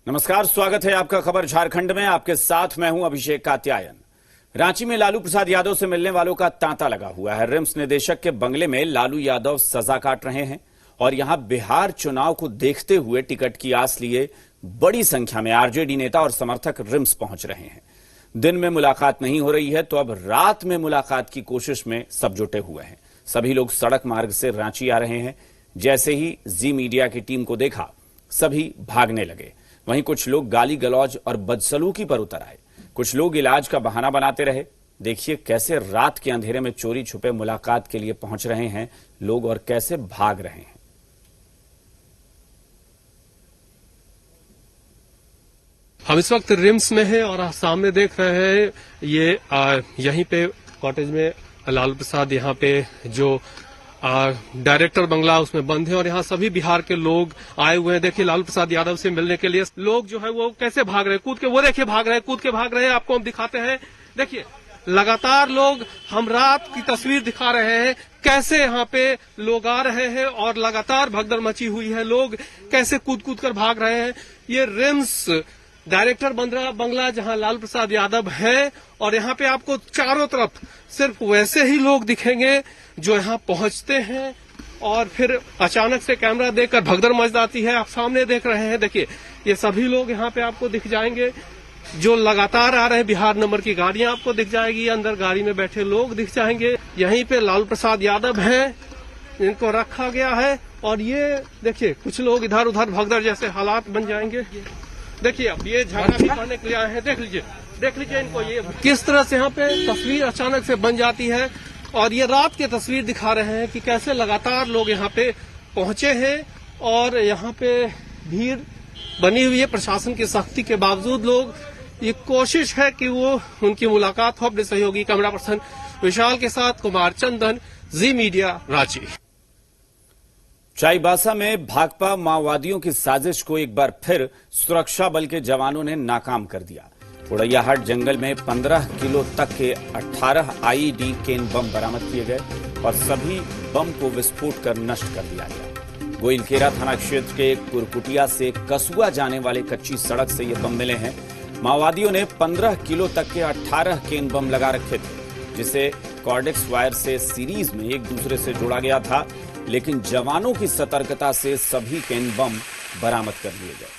नमस्कार, स्वागत है आपका खबर झारखंड में। आपके साथ मैं हूं अभिषेक कात्यायन। रांची में लालू प्रसाद यादव से मिलने वालों का तांता लगा हुआ है। रिम्स निदेशक के बंगले में लालू यादव सजा काट रहे हैं और यहां बिहार चुनाव को देखते हुए टिकट की आस लिए बड़ी संख्या में आरजेडी नेता और समर्थक रिम्स पहुंच रहे हैं। दिन में मुलाकात नहीं हो रही है तो अब रात में मुलाकात की कोशिश में सब जुटे हुए हैं। सभी लोग सड़क मार्ग से रांची आ रहे हैं। जैसे ही जी मीडिया की टीम को देखा, सभी भागने लगे। वहीं कुछ लोग गाली गलौज और बदसलूकी पर उतर आए। कुछ लोग इलाज का बहाना बनाते रहे। देखिए कैसे रात के अंधेरे में चोरी छुपे मुलाकात के लिए पहुंच रहे हैं लोग और कैसे भाग रहे हैं। हम इस वक्त रिम्स में हैं और सामने देख रहे हैं ये यहीं पे कॉटेज में लालू प्रसाद यहाँ पे जो डायरेक्टर बंगला उसमें बंद है और यहाँ सभी बिहार के लोग आए हुए हैं। देखिए लालू प्रसाद यादव से मिलने के लिए लोग जो है वो कैसे भाग रहे हैं, कूद के, वो देखिए भाग रहे हैं, कूद के भाग रहे हैं। आपको हम दिखाते हैं। देखिए लगातार लोग, हम रात की तस्वीर दिखा रहे हैं कैसे यहाँ पे लोग आ रहे हैं और लगातार भगदड़ मची हुई है। लोग कैसे कूद कूद कर भाग रहे हैं। ये रिम्स डायरेक्टर बंगला जहां लालू प्रसाद यादव है और यहाँ पे आपको चारों तरफ सिर्फ वैसे ही लोग दिखेंगे जो यहाँ पहुंचते हैं और फिर अचानक से कैमरा देखकर भगदड़ मच जाती है। आप सामने देख रहे हैं, देखिए ये सभी लोग यहाँ पे आपको दिख जाएंगे जो लगातार आ रहे हैं। बिहार नंबर की गाड़ियां आपको दिख जाएगी, अंदर गाड़ी में बैठे लोग दिख जाएंगे। यहीं पे लालू प्रसाद यादव हैं, इनको रखा गया है और ये देखिए कुछ लोग इधर उधर भगदड़ जैसे हालात बन जाएंगे। देखिए अब ये झगड़ा भी करने के लिए आए हैं। देख लीजिए इनको, ये किस तरह से यहाँ पे तस्वीर अचानक से बन जाती है। और ये रात की तस्वीर दिखा रहे हैं कि कैसे लगातार लोग यहाँ पे पहुंचे हैं और यहाँ पे भीड़ बनी हुई है। प्रशासन की सख्ती के बावजूद लोग, ये कोशिश है कि वो उनकी मुलाकात हो। अपने सहयोगी कैमरा पर्सन विशाल के साथ कुमार चंदन, जी मीडिया, रांची। चाईबासा में भाकपा माओवादियों की साजिश को एक बार फिर सुरक्षा बल के जवानों ने नाकाम कर दिया। उड़ैयाहाट जंगल में 15 किलो तक के 18 आईईडी केन बम बरामद किए गए और सभी बम को विस्फोट कर नष्ट कर दिया गया। गोइलकेरा थाना क्षेत्र के कुरकुटिया से कसुआ जाने वाले कच्ची सड़क से ये बम मिले हैं। माओवादियों ने 15 किलो तक के 18 केन बम लगा रखे थे, जिसे कॉर्डेक्स वायर से सीरीज में एक दूसरे से जोड़ा गया था, लेकिन जवानों की सतर्कता से सभी केन बम बरामद कर लिए गए।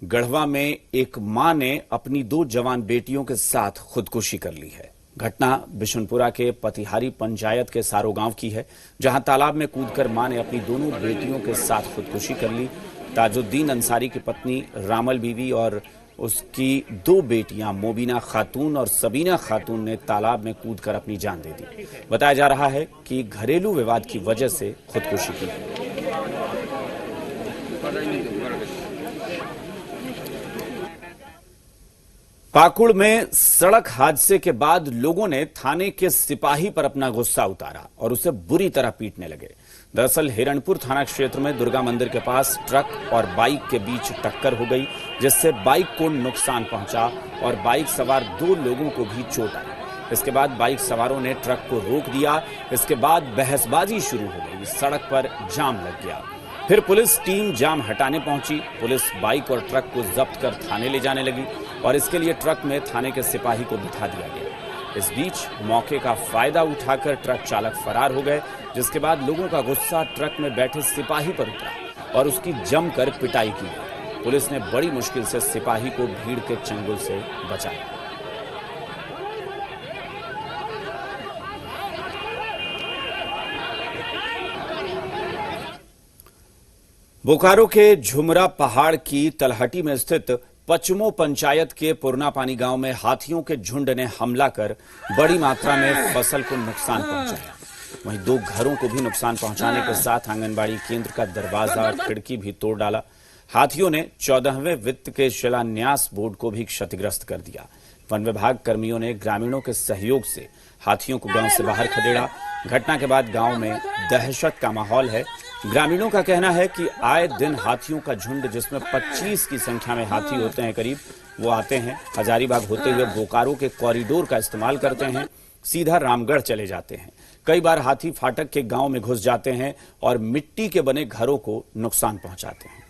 गढ़वा में एक मां ने अपनी 2 जवान बेटियों के साथ खुदकुशी कर ली है। घटना बिशुनपुरा के पतिहारी पंचायत के सारो गांव की है, जहां तालाब में कूदकर मां ने अपनी दोनों बेटियों के साथ खुदकुशी कर ली। ताजुद्दीन अंसारी की पत्नी रामल बीवी और उसकी 2 बेटियां मोबिना खातून और सबीना खातून ने तालाब में कूदकर अपनी जान दे दी। बताया जा रहा है कि घरेलू विवाद की वजह से खुदकुशी की। पाकुड़ में सड़क हादसे के बाद लोगों ने थाने के सिपाही पर अपना गुस्सा उतारा और उसे बुरी तरह पीटने लगे। दरअसल हिरणपुर थाना क्षेत्र में दुर्गा मंदिर के पास ट्रक और बाइक के बीच टक्कर हो गई, जिससे बाइक को नुकसान पहुंचा और बाइक सवार 2 लोगों को भी चोट आई। इसके बाद बाइक सवारों ने ट्रक को रोक दिया। इसके बाद बहसबाजी शुरू हो गई, सड़क पर जाम लग गया। फिर पुलिस टीम जाम हटाने पहुंची। पुलिस बाइक और ट्रक को जब्त कर थाने ले जाने लगी और इसके लिए ट्रक में थाने के सिपाही को बिठा दिया गया। इस बीच मौके का फायदा उठाकर ट्रक चालक फरार हो गए, जिसके बाद लोगों का गुस्सा ट्रक में बैठे सिपाही पर उतरा और उसकी जमकर पिटाई की गई। पुलिस ने बड़ी मुश्किल से सिपाही को भीड़ के चंगुल से बचाया। बोकारो के झुमरा पहाड़ की तलहटी में स्थित पचमो पंचायत के पुरना पानी गांव में हाथियों के झुंड ने हमला कर बड़ी मात्रा में फसल को नुकसान पहुंचाया। वहीं 2 घरों को भी नुकसान पहुंचाने के साथ आंगनबाड़ी केंद्र का दरवाजा और खिड़की भी तोड़ डाला। हाथियों ने 14वें वित्त के शिलान्यास बोर्ड को भी क्षतिग्रस्त कर दिया। वन विभाग कर्मियों ने ग्रामीणों के सहयोग से हाथियों को गांव से बाहर खदेड़ा। घटना के बाद गांव में दहशत का माहौल है। ग्रामीणों का कहना है कि आए दिन हाथियों का झुंड, जिसमें 25 की संख्या में हाथी होते हैं करीब, वो आते हैं। हजारीबाग होते हुए बोकारो के कॉरिडोर का इस्तेमाल करते हैं। सीधा रामगढ़ चले जाते हैं। कई बार हाथी फाटक के गांव में घुस जाते हैं और मिट्टी के बने घरों को नुकसान पहुंचाते हैं।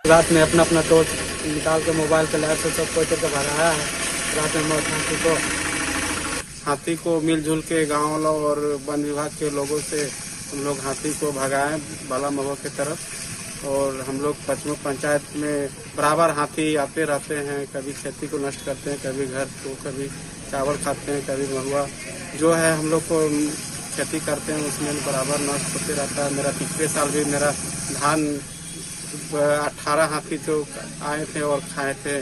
रात में अपना अपना टॉर्च निकाल के मोबाइल के लाइट से सब कोई करके भराया है। रात में हाथी को मिलजुल के गांव वालों और वन विभाग के लोगों से हम लोग हाथी को भगाए बाला महो की तरफ। और हम लोग पचमू पंचायत में बराबर हाथी आते रहते हैं, कभी खेती को नष्ट करते हैं, कभी घर को, कभी चावल खाते हैं, कभी महुआ जो है हम लोग को खेती करते हैं उसमें बराबर नष्ट होते रहता है। मेरा पिछले साल भी मेरा धान 18 हाथी तो आए थे और खाए थे,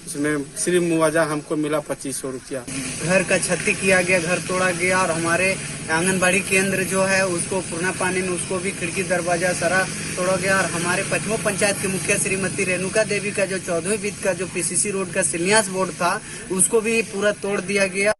उसमें सिर्फ मुआवजा हमको मिला 2500 रुपया। घर का क्षति किया गया, घर तोड़ा गया और हमारे आंगनबाड़ी केंद्र जो है उसको पूर्णा पानी में उसको भी खिड़की दरवाजा सारा तोड़ा गया। और हमारे पचमू पंचायत के मुखिया श्रीमती रेणुका देवी का जो 14वीं वित्त का जो पीसीसी रोड का शिलान्यास बोर्ड था उसको भी पूरा तोड़ दिया गया।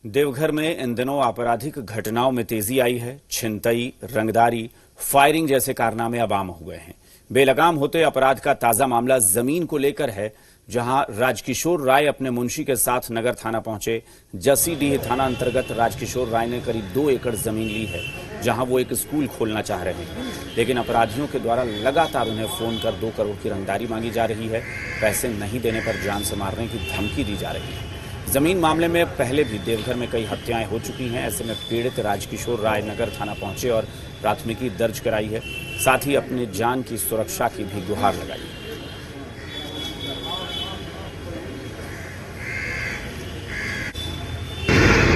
देवघर में इन दिनों आपराधिक घटनाओं में तेजी आई है। छिनतई, रंगदारी, फायरिंग जैसे कारनामे अब आम हुए हैं। बेलगाम होते अपराध का ताजा मामला जमीन को लेकर है, जहां राजकिशोर राय अपने मुंशी के साथ नगर थाना पहुंचे। जसीडीह थाना अंतर्गत राजकिशोर राय ने करीब 2 एकड़ जमीन ली है, जहां वो एक स्कूल खोलना चाह रहे हैं, लेकिन अपराधियों के द्वारा लगातार उन्हें फोन कर 2 करोड़ की रंगदारी मांगी जा रही है। पैसे नहीं देने पर जान से मारने की धमकी दी जा रही है। जमीन मामले में पहले भी देवघर में कई हत्याएं हो चुकी हैं। ऐसे में पीड़ित राजकिशोर राय नगर थाना पहुंचे और प्राथमिकी दर्ज कराई है, साथ ही अपनी जान की सुरक्षा की भी गुहार लगाई है।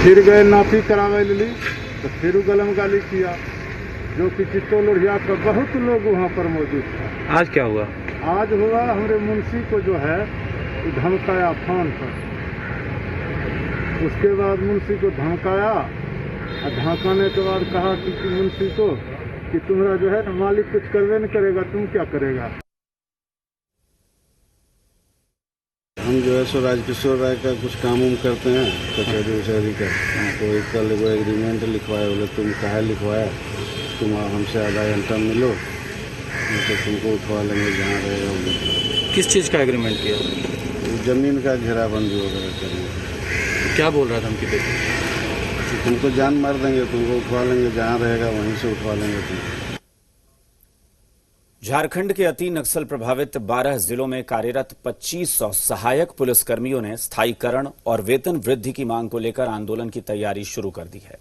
फिर गए नाफी करावे ली तो फिर गलम गाली किया, जो कि चित्तो लोहिया का बहुत लोग वहाँ पर मौजूद था। आज क्या हुआ? आज हुआ हमारे मुंशी को जो है धमकाया फोन पर। उसके बाद मुंशी को धमकाया और धमकाने के बाद कहा कि मुंशी को कि तुम्हारा जो है मालिक कुछ करवे नहीं करेगा, तुम क्या करेगा। हम जो है सो राजकिशोर राय का कुछ काम उम करते हैं कचहरी उचहरी का, तो एक कल वो एग्रीमेंट लिखवाए। बोले तुम काहे लिखवाया, तुम हमसे आधा घंटा मिलो तो तुमको उठवा लेंगे जहाँ रहेगा। किस चीज़ का एग्रीमेंट किया? जमीन का घेराबंदी वगैरह करने। क्या बोल रहा था धमकी पे? तुमको जान मार देंगे, तुमको उठवा लेंगे, जहाँ रहेगा वहीं से उठवा लेंगे तुम। झारखंड के अति नक्सल प्रभावित 12 जिलों में कार्यरत 2500 सहायक पुलिसकर्मियों ने स्थायीकरण और वेतन वृद्धि की मांग को लेकर आंदोलन की तैयारी शुरू कर दी है।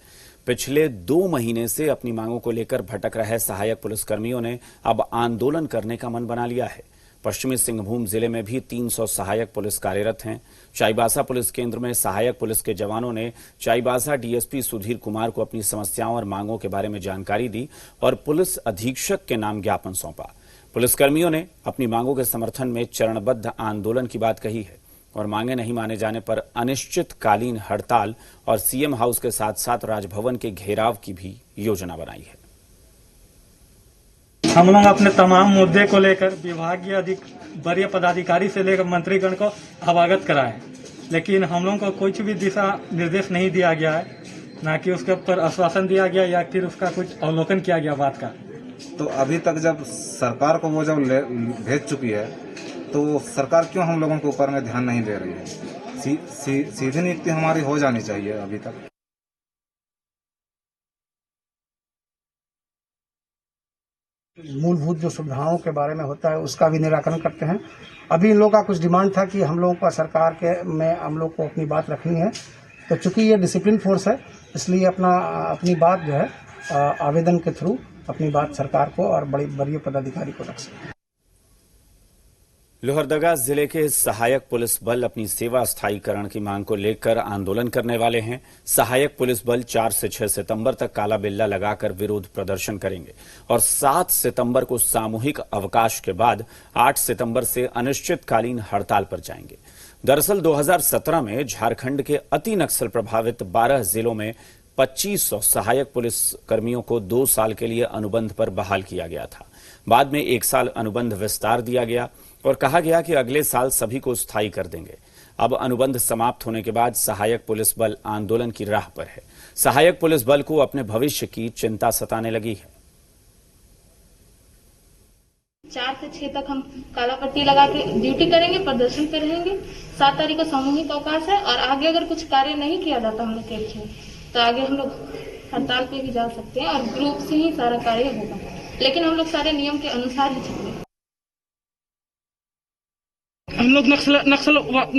पिछले 2 महीने से अपनी मांगों को लेकर भटक रहे सहायक पुलिसकर्मियों ने अब आंदोलन करने का मन बना लिया है। पश्चिमी सिंहभूम जिले में भी 300 सहायक पुलिस कार्यरत हैं। चाईबासा पुलिस केंद्र में सहायक पुलिस के जवानों ने चाईबासा डीएसपी सुधीर कुमार को अपनी समस्याओं और मांगों के बारे में जानकारी दी और पुलिस अधीक्षक के नाम ज्ञापन सौंपा। पुलिसकर्मियों ने अपनी मांगों के समर्थन में चरणबद्ध आंदोलन की बात कही है और मांगे नहीं माने जाने पर अनिश्चितकालीन हड़ताल और सीएम हाउस के साथ साथ राजभवन के घेराव की भी योजना बनाई है। हम लोग अपने तमाम मुद्दे को लेकर विभागीय वरीय पदाधिकारी से लेकर मंत्रीगण को अवगत कराए, लेकिन हम लोगों को कुछ भी दिशा निर्देश नहीं दिया गया है, ना कि उसके ऊपर आश्वासन दिया गया या फिर उसका कुछ अवलोकन किया गया बात का। तो अभी तक जब सरकार को वो जब भेज चुकी है तो सरकार क्यों हम लोगों के ऊपर में ध्यान नहीं दे रही है? सीधी नियुक्ति हमारी हो जानी चाहिए। अभी तक मूलभूत जो सुविधाओं के बारे में होता है उसका भी निराकरण करते हैं। अभी इन लोगों का कुछ डिमांड था कि हम लोगों का सरकार के में हम लोग को अपनी बात रखनी है, तो चूंकि ये डिसिप्लिन फोर्स है इसलिए अपनी बात जो है आवेदन के थ्रू अपनी बात सरकार को और बड़ी वरीय पदाधिकारी को रख सकते हैं। लोहरदगा जिले के सहायक पुलिस बल अपनी सेवा स्थायीकरण की मांग को लेकर आंदोलन करने वाले हैं। सहायक पुलिस बल 4 से 6 सितंबर तक काला बिल्ला लगाकर विरोध प्रदर्शन करेंगे और 7 सितंबर को सामूहिक अवकाश के बाद 8 सितंबर से अनिश्चितकालीन हड़ताल पर जाएंगे। दरअसल 2017 में झारखंड के अति नक्सल प्रभावित 12 जिलों में 2500 सहायक पुलिस कर्मियों को 2 साल के लिए अनुबंध पर बहाल किया गया था। बाद में 1 साल अनुबंध विस्तार दिया गया और कहा गया कि अगले साल सभी को स्थायी कर देंगे। अब अनुबंध समाप्त होने के बाद सहायक पुलिस बल आंदोलन की राह पर है। सहायक पुलिस बल को अपने भविष्य की चिंता सताने लगी है। 4 से 6 तक हम काला पट्टी लगा के ड्यूटी करेंगे, प्रदर्शन पे रहेंगे। 7 तारीख को सामूहिक अवकाश है और आगे अगर कुछ कार्य नहीं किया जाता हम लोग के इसमें तो आगे हम लोग हड़ताल पे भी जा सकते हैं और ग्रुप से ही सारा कार्य होगा, लेकिन हम लोग सारे नियम के अनुसार ही चलेंगे। हम लोग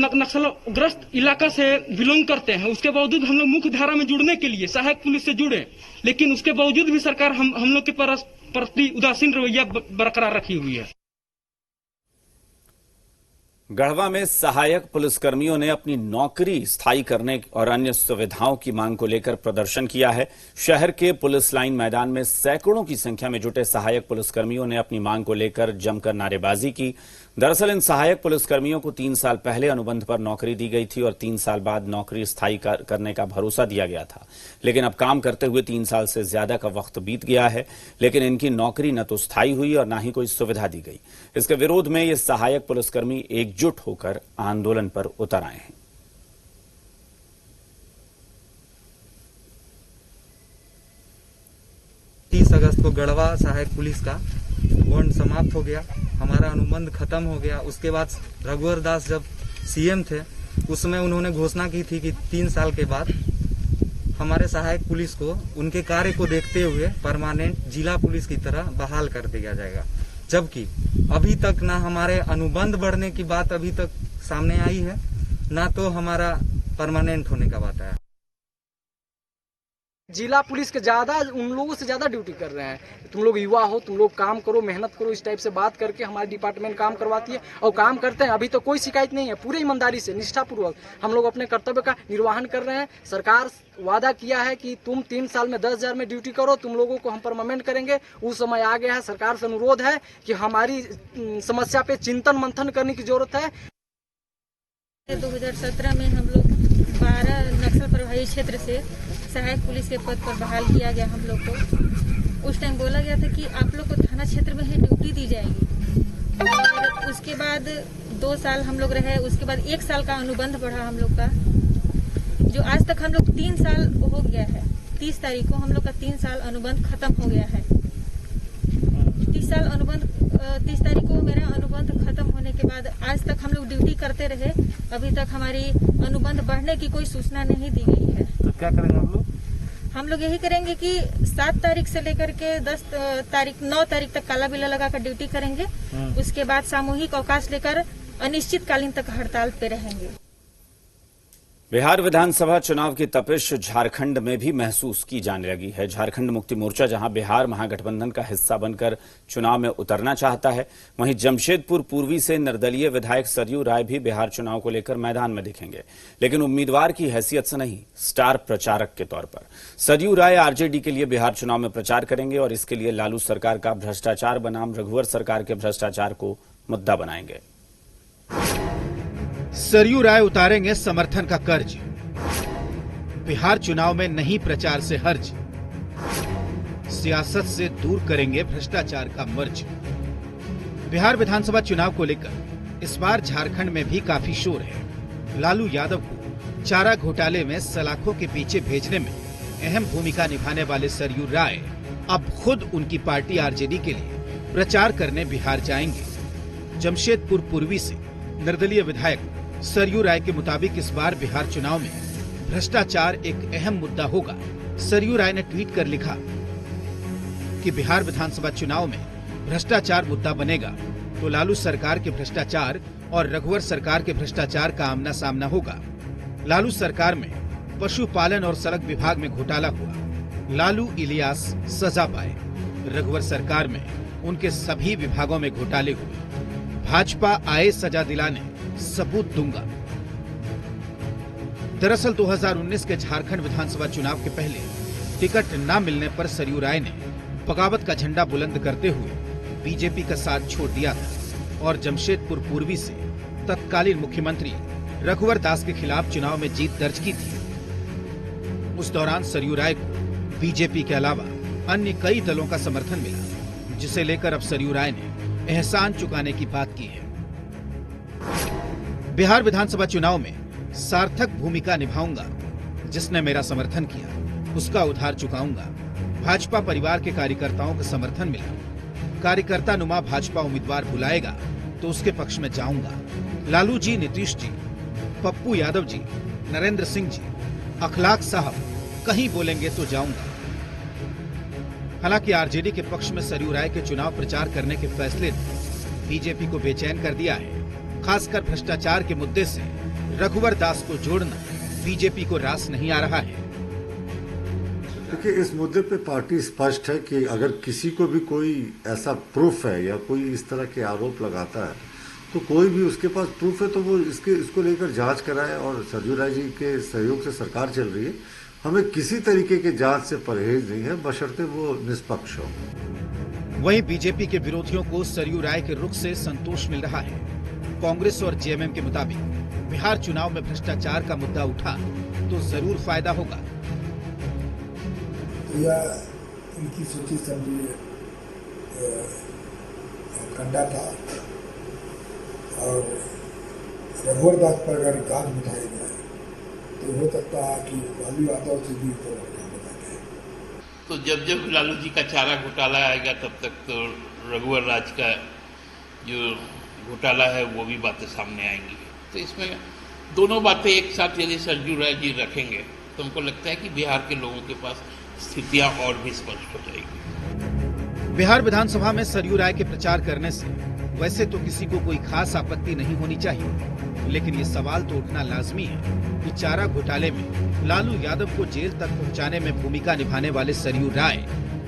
नक्सलग्रस्त इलाका से बिलोंग करते हैं, उसके बावजूद हम लोग मुख्य धारा में जुड़ने के लिए सहायक पुलिस से जुड़े, लेकिन उसके बावजूद भी सरकार हम लोग के प्रति उदासीन रवैया बरकरार रखी हुई है। गढ़वा में सहायक पुलिसकर्मियों ने अपनी नौकरी स्थायी करने और अन्य सुविधाओं की मांग को लेकर प्रदर्शन किया है। शहर के पुलिस लाइन मैदान में सैकड़ों की संख्या में जुटे सहायक पुलिसकर्मियों ने अपनी मांग को लेकर जमकर नारेबाजी की। दरअसल इन सहायक पुलिसकर्मियों को 3 साल पहले अनुबंध पर नौकरी दी गई थी और 3 साल बाद नौकरी स्थायी करने का भरोसा दिया गया था, लेकिन अब काम करते हुए 3 साल से ज्यादा का वक्त बीत गया है, लेकिन इनकी नौकरी न तो स्थायी हुई और न ही कोई सुविधा दी गई। इसके विरोध में ये सहायक पुलिसकर्मी एकजुट होकर आंदोलन पर उतर आए हैं। 30 अगस्त को गढ़वा सहायक पुलिस का बॉन्ड समाप्त हो गया, हमारा अनुबंध खत्म हो गया। उसके बाद रघुवर दास जब सीएम थे उसमें उन्होंने घोषणा की थी कि 3 साल के बाद हमारे सहायक पुलिस को उनके कार्य को देखते हुए परमानेंट जिला पुलिस की तरह बहाल कर दिया जाएगा, जबकि अभी तक ना हमारे अनुबंध बढ़ने की बात अभी तक सामने आई है, ना तो हमारा परमानेंट होने का बात है। जिला पुलिस के ज्यादा उन लोगों से ज्यादा ड्यूटी कर रहे हैं। तुम लोग युवा हो, तुम लोग काम करो, मेहनत करो, इस टाइप से बात करके हमारी डिपार्टमेंट काम करवाती है और काम करते हैं। अभी तो कोई शिकायत नहीं है, पूरे ईमानदारी से निष्ठापूर्वक हम लोग अपने कर्तव्य का निर्वहन कर रहे हैं। सरकार वादा किया है कि तुम 3 साल में 10,000 में ड्यूटी करो, तुम लोगों को हम परमानेंट करेंगे। उस समय आ गया है। सरकार से अनुरोध है कि हमारी समस्या पे चिंतन मंथन करने की जरूरत है। 2017 में हम लोग 12 नक्सल प्रभावित क्षेत्र से सहायक पुलिस के पद पर बहाल किया गया। हम लोग को उस टाइम बोला गया था कि आप लोग को थाना क्षेत्र में ही ड्यूटी दी जाएगी और उसके बाद 2 साल हम लोग रहे। उसके बाद 1 साल का अनुबंध बढ़ा हम लोग का, जो आज तक हम लोग 3 साल हो गया है। 30 तारीख को हम लोग का 3 साल अनुबंध खत्म हो गया है। 30 तारीख को मेरा अनुबंध खत्म होने के बाद आज तक हम लोग ड्यूटी करते रहे। अभी तक हमारी अनुबंध बढ़ने की कोई सूचना नहीं दी गई है। तो क्या करेंगे हम लोग यही करेंगे कि 7 तारीख से लेकर के 9 तारीख तक काला बिल्ला लगाकर ड्यूटी करेंगे। उसके बाद सामूहिक अवकाश लेकर अनिश्चितकालीन तक हड़ताल पे रहेंगे। बिहार विधानसभा चुनाव की तपिश झारखंड में भी महसूस की जाने लगी है। झारखंड मुक्ति मोर्चा जहां बिहार महागठबंधन का हिस्सा बनकर चुनाव में उतरना चाहता है, वहीं जमशेदपुर पूर्वी से निर्दलीय विधायक सरयू राय भी बिहार चुनाव को लेकर मैदान में दिखेंगे, लेकिन उम्मीदवार की हैसियत से नहीं, स्टार प्रचारक के तौर पर। सरयू राय आरजेडी के लिए बिहार चुनाव में प्रचार करेंगे और इसके लिए लालू सरकार का भ्रष्टाचार बनाम रघुवर सरकार के भ्रष्टाचार को मुद्दा बनाएंगे। सरयू राय उतारेंगे समर्थन का कर्ज, बिहार चुनाव में नहीं प्रचार से हर्ज, सियासत से दूर करेंगे भ्रष्टाचार का मर्ज। बिहार विधानसभा चुनाव को लेकर इस बार झारखंड में भी काफी शोर है। लालू यादव को चारा घोटाले में सलाखों के पीछे भेजने में अहम भूमिका निभाने वाले सरयू राय अब खुद उनकी पार्टी आरजेडी के लिए प्रचार करने बिहार जाएंगे। जमशेदपुर पूर्वी से निर्दलीय विधायक सरयू राय के मुताबिक इस बार बिहार चुनाव में भ्रष्टाचार एक अहम मुद्दा होगा। सरयू राय ने ट्वीट कर लिखा कि बिहार विधानसभा चुनाव में भ्रष्टाचार मुद्दा बनेगा तो लालू सरकार के भ्रष्टाचार और रघुवर सरकार के भ्रष्टाचार का आमना सामना होगा। लालू सरकार में पशुपालन और सड़क विभाग में घोटाला हुआ, लालू इलियास सजा पाए। रघुवर सरकार में उनके सभी विभागों में घोटाले हुए, भाजपा आए सजा दिलाने सबूत दूंगा। दरअसल 2019 के झारखंड विधानसभा चुनाव के पहले टिकट न मिलने पर सरयू राय ने बगावत का झंडा बुलंद करते हुए बीजेपी का साथ छोड़ दिया था और जमशेदपुर पूर्वी से तत्कालीन मुख्यमंत्री रघुवर दास के खिलाफ चुनाव में जीत दर्ज की थी। उस दौरान सरयू राय को बीजेपी के अलावा अन्य कई दलों का समर्थन मिला, जिसे लेकर अब सरयू राय ने एहसान चुकाने की बात की है। बिहार विधानसभा चुनाव में सार्थक भूमिका निभाऊंगा, जिसने मेरा समर्थन किया उसका उधार चुकाऊंगा। भाजपा परिवार के कार्यकर्ताओं का समर्थन मिला, कार्यकर्ता नुमा भाजपा उम्मीदवार बुलाएगा तो उसके पक्ष में जाऊंगा। लालू जी, नीतीश जी, पप्पू यादव जी, नरेंद्र सिंह जी, अखलाक साहब कहीं बोलेंगे तो जाऊंगा। हालांकि आरजेडी के पक्ष में सरयू राय के चुनाव प्रचार करने के फैसले ने बीजेपी को बेचैन कर दिया है। खासकर भ्रष्टाचार के मुद्दे से रघुवर दास को जोड़ना बीजेपी को रास नहीं आ रहा है। देखिए, इस मुद्दे पे पार्टी स्पष्ट है कि अगर किसी को भी कोई ऐसा प्रूफ है या कोई इस तरह के आरोप लगाता है तो कोई भी उसके पास प्रूफ है तो वो इसको लेकर जांच कराए। और सरयू राय जी के सहयोग से सरकार चल रही है, हमें किसी तरीके के जांच से परहेज नहीं है, बशर्ते वो निष्पक्ष हो। वहीं बीजेपी के विरोधियों को सरयू राय के रुख से संतोष मिल रहा है। कांग्रेस और जेएमएम के मुताबिक बिहार चुनाव में भ्रष्टाचार का मुद्दा उठा तो जरूर फायदा होगा। यह इनकी सोची समझी कंडा था और रघुवर दास पर अगर गाज बिठाया जाए तो हो सकता है कि लालू यादव से भी तो जब लालू जी का चारा घोटाला आएगा तब तक तो रघुवर राज का जो घोटाला है वो भी बातें सामने आएंगी। तो इसमें दोनों बातें एक साथ यदि सरयू राय जी रखेंगे तो हमको लगता है कि बिहार के लोगों के पास स्थितियां और भी स्पष्ट हो जाएगी। बिहार विधानसभा में सरयू राय के प्रचार करने से वैसे तो किसी को कोई खास आपत्ति नहीं होनी चाहिए, लेकिन ये सवाल तो उठना लाजमी है कि चारा घोटाले में लालू यादव को जेल तक पहुंचाने में भूमिका निभाने वाले सरयू राय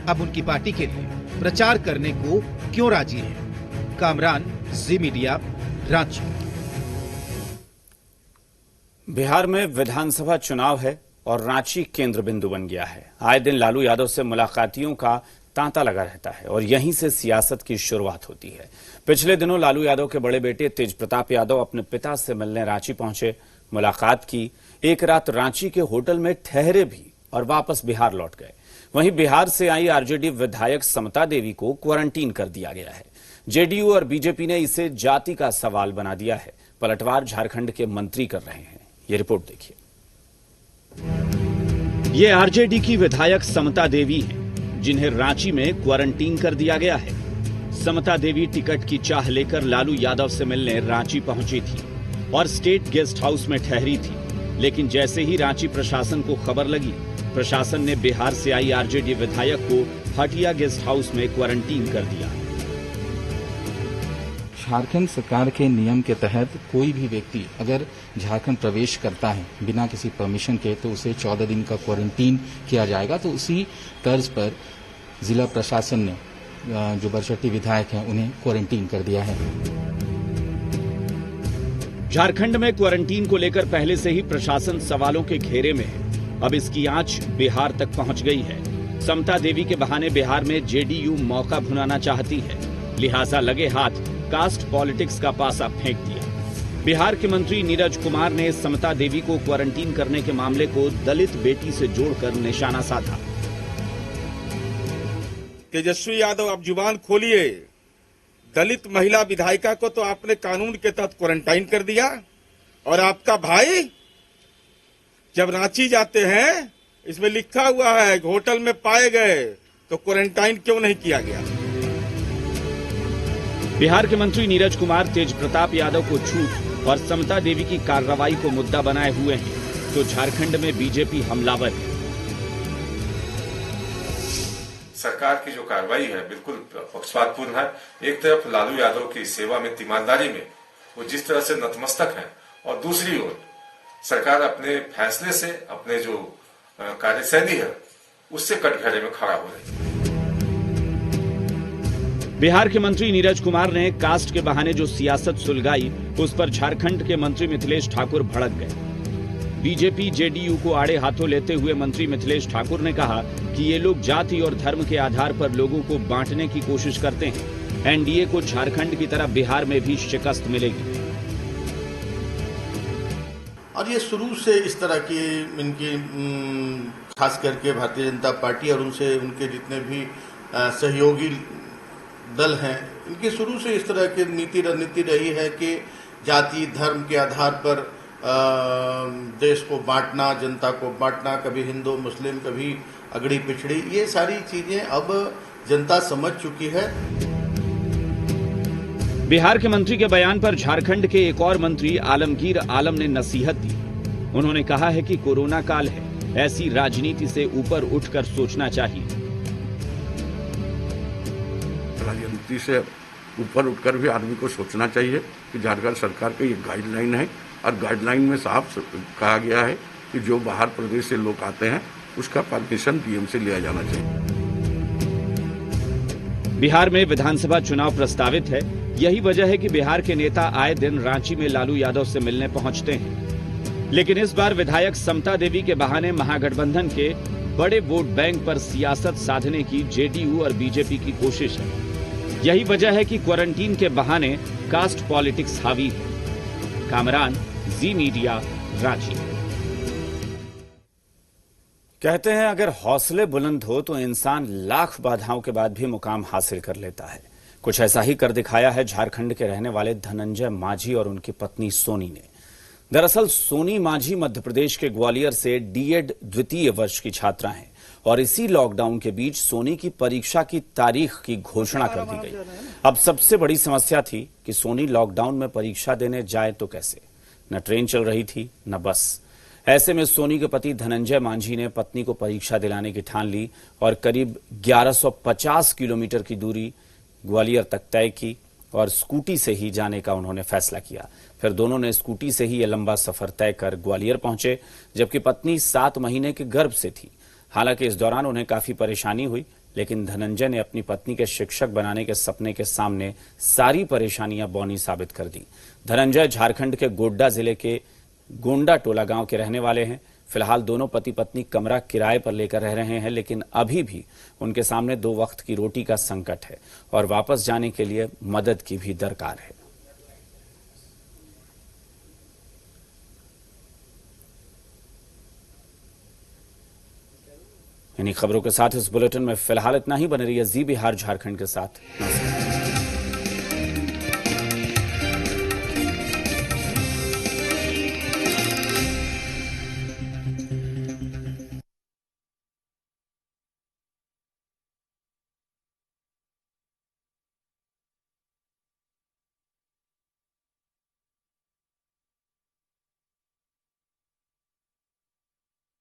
अब उनकी पार्टी के लिए प्रचार करने को क्यों राजी हैं? कामरान, जी मीडिया, रांची। बिहार में विधानसभा चुनाव है और रांची केंद्र बिंदु बन गया है। आए दिन लालू यादव से मुलाकातियों का तांता लगा रहता है और यहीं से सियासत की शुरुआत होती है। पिछले दिनों लालू यादव के बड़े बेटे तेज प्रताप यादव अपने पिता से मिलने रांची पहुंचे, मुलाकात की, एक रात रांची के होटल में ठहरे भी और वापस बिहार लौट गए। वहीं बिहार से आई आरजेडी विधायक समता देवी को क्वारंटीन कर दिया गया है। जेडीयू और बीजेपी ने इसे जाति का सवाल बना दिया है। पलटवार झारखंड के मंत्री कर रहे हैं। ये रिपोर्ट देखिए। ये आरजेडी की विधायक समता देवी हैं, जिन्हें रांची में क्वारंटीन कर दिया गया है। समता देवी टिकट की चाह लेकर लालू यादव से मिलने रांची पहुंची थी और स्टेट गेस्ट हाउस में ठहरी थी, लेकिन जैसे ही रांची प्रशासन को खबर लगी, प्रशासन ने बिहार से आई आरजेडी विधायक को हटिया गेस्ट हाउस में क्वारंटीन कर दिया। झारखंड सरकार के नियम के तहत कोई भी व्यक्ति अगर झारखंड प्रवेश करता है बिना किसी परमिशन के तो उसे 14 दिन का क्वारंटीन किया जाएगा। तो उसी तर्ज पर जिला प्रशासन ने जो बरचट्टी विधायक हैं उन्हें क्वारंटीन कर दिया है। झारखंड में क्वारंटीन को लेकर पहले से ही प्रशासन सवालों के घेरे में है। अब इसकी आंच बिहार तक पहुंच गई है। समता देवी के बहाने बिहार में जेडीयू मौका भुनाना चाहती है, लिहाजा लगे हाथ कास्ट पॉलिटिक्स का पासा फेंक दिया। बिहार के मंत्री नीरज कुमार ने समता देवी को क्वारंटीन करने के मामले को दलित बेटी से जोड़कर निशाना साधा। तेजस्वी यादव, आप जुबान खोलिए। दलित महिला विधायिका को तो आपने कानून के तहत क्वारंटाइन कर दिया और आपका भाई जब रांची जाते हैं, इसमें लिखा हुआ है होटल में पाए गए, तो क्वारंटाइन क्यों नहीं किया गया? बिहार के मंत्री नीरज कुमार तेज प्रताप यादव को छूट और समता देवी की कार्रवाई को मुद्दा बनाए हुए हैं, तो झारखंड में बीजेपी हमलावर है। सरकार की जो कार्रवाई है बिल्कुल पक्षपातपूर्ण है। एक तरफ लालू यादव की सेवा में, ईमानदारी में वो जिस तरह से नतमस्तक है, और दूसरी ओर सरकार अपने फैसले से, अपने जो कार्यशैली है उससे कटघरे में खड़ा हो रही है। बिहार के मंत्री नीरज कुमार ने कास्ट के बहाने जो सियासत सुलगाई, उस पर झारखंड के मंत्री मिथिलेश ठाकुर भड़क गए। बीजेपी जेडीयू को आड़े हाथों लेते हुए मंत्री मिथिलेश ठाकुर ने कहा कि ये लोग जाति और धर्म के आधार पर लोगों को बांटने की कोशिश करते हैं। एनडीए को झारखंड की तरह बिहार में भी शिकस्त मिलेगी। और ये शुरू से इस तरह की इनकी खास करके भारतीय जनता पार्टी और उनके जितने भी सहयोगी दल हैं, इनकी शुरू से इस तरह की रणनीति रही है कि जाति धर्म के आधार पर देश को बांटना, जनता को बांटना, कभी हिंदू मुस्लिम, कभी अगड़ी पिछड़ी, ये सारी चीजें अब जनता समझ चुकी है। बिहार के मंत्री के बयान पर झारखंड के एक और मंत्री आलमगीर आलम ने नसीहत दी। उन्होंने कहा है कि कोरोना काल है, ऐसी राजनीति से ऊपर उठकर सोचना चाहिए। राजनीति से ऊपर उठकर भी आदमी को सोचना चाहिए कि झारखंड सरकार की ये गाइडलाइन है और गाइडलाइन में साफ कहा गया है कि जो बाहर प्रदेश से लोग आते हैं उसका परमिशन डीएम से लिया जाना चाहिए। बिहार में विधानसभा चुनाव प्रस्तावित है। यही वजह है कि बिहार के नेता आए दिन रांची में लालू यादव से मिलने पहुंचते हैं। लेकिन इस बार विधायक समता देवी के बहाने महागठबंधन के बड़े वोट बैंक पर सियासत साधने की जेडीयू और बीजेपी की कोशिश है। यही वजह है कि क्वारंटीन के बहाने कास्ट पॉलिटिक्स हावी है। कामरान, जी मीडिया, रांची। कहते हैं अगर हौसले बुलंद हो तो इंसान लाख बाधाओं के बाद भी मुकाम हासिल कर लेता है। कुछ ऐसा ही कर दिखाया है झारखंड के रहने वाले धनंजय माझी और उनकी पत्नी सोनी ने। दरअसल सोनी माझी मध्य प्रदेश के ग्वालियर से डीएड द्वितीय वर्ष की छात्रा हैं और इसी लॉकडाउन के बीच सोनी की परीक्षा की तारीख की घोषणा कर दी गई। अब सबसे बड़ी समस्या थी कि सोनी लॉकडाउन में परीक्षा देने जाए तो कैसे। न ट्रेन चल रही थी न बस। ऐसे में सोनी के पति धनंजय माझी ने पत्नी को परीक्षा दिलाने की ठान ली और करीब 1150 किलोमीटर की दूरी ग्वालियर तक तय की और स्कूटी से ही जाने का उन्होंने फैसला किया। फिर दोनों ने स्कूटी से ही यह लंबा सफर तय कर ग्वालियर पहुंचे, जबकि पत्नी 7 महीने के गर्भ से थी। हालांकि इस दौरान उन्हें काफी परेशानी हुई, लेकिन धनंजय ने अपनी पत्नी के शिक्षक बनाने के सपने के सामने सारी परेशानियां बौनी साबित कर दी। धनंजय झारखंड के गोड्डा जिले के गोंडा टोला गांव के रहने वाले हैं। फिलहाल दोनों पति पत्नी कमरा किराए पर लेकर रह रहे हैं, लेकिन अभी भी उनके सामने 2 वक्त की रोटी का संकट है और वापस जाने के लिए मदद की भी दरकार है। इन्हीं खबरों के साथ इस बुलेटिन में फिलहाल इतना ही। बने रहिए जी बिहार झारखंड के साथ। नमस्कार।